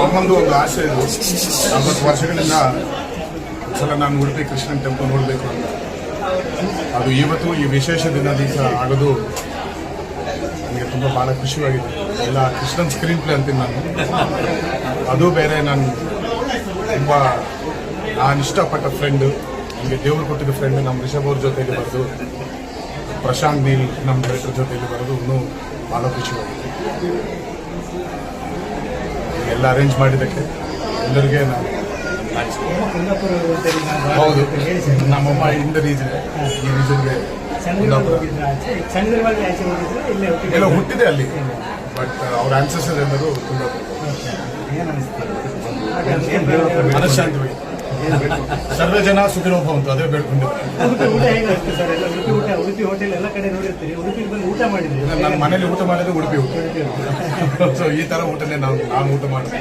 ನಮ್ಮೊಂದು ಒಂದು ಆಸೆ ಇದು 40 ವರ್ಷಗಳಿಂದ ಒಂದ್ಸಲ ನಾನು ಉಡುಪಿ ಕೃಷ್ಣನ್ ಟೆಂಪಲ್ ನೋಡಬೇಕು ಅಂತ. ಅದು ಇವತ್ತು ಈ ವಿಶೇಷ ದಿವಸ ಆಗೋದು ನನಗೆ ತುಂಬ ಭಾಳ ಖುಷಿಯಾಗಿದೆ. ಎಲ್ಲ ಕೃಷ್ಣನ್ ಸ್ಕ್ರೀನ್ ಪ್ಲೇ ಅಂತೀನಿ ನಾನು. ಅದು ಬೇರೆ, ನಾನು ಇಷ್ಟಪಟ್ಟ ಫ್ರೆಂಡು, ನನಗೆ ದೇವರು ಕೊಟ್ಟಿದ್ದ ಫ್ರೆಂಡ್ ನಮ್ಮ ರಿಷಬ್ ಅವ್ರ ಜೊತೆಯಲ್ಲಿ ಬರೋದು, ಪ್ರಶಾಂತ್ ನೀಲ್ ನಮ್ಮ ಡೈರೆಕ್ಟರ್ ಜೊತೆಯಲ್ಲಿ ಬರೋದು ಇನ್ನೂ ಭಾಳ ಖುಷಿಯಾಗಿದೆ. ಎಲ್ಲ ಅರೇಂಜ್ ಮಾಡಿದ್ದಕ್ಕೆ ಎಲ್ಲರಿಗೆ ನಾನು ಹೌದು, ನಮ್ಮಮ್ಮ ಇಂದ ರೀಜನ್, ಈ ರೀಜನ್ಗೆ ಎಲ್ಲ ಹುಟ್ಟಿದೆ ಅಲ್ಲಿ. ಬಟ್ ಅವ್ರ ಆನ್ಸರ್ಸರ್ ಎಲ್ಲರೂ ತುಂಬ ಮನಃಶಾಂತಿ, ಸರ್ವೇ ಜನ ಸುಖಿನೋ ಭವಂತು, ಅದೇ ಬೇಡ್ಕೊಂಡಿದ್ದೆ. ನನ್ನ ಮನೇಲಿ ಊಟ ಮಾಡಿದ್ರೆ ಉಡುಪಿ ಊಟ. ಸೊ ಈ ತರ ಊಟನೇ ನಾನು ಊಟ ಮಾಡಿದೆ.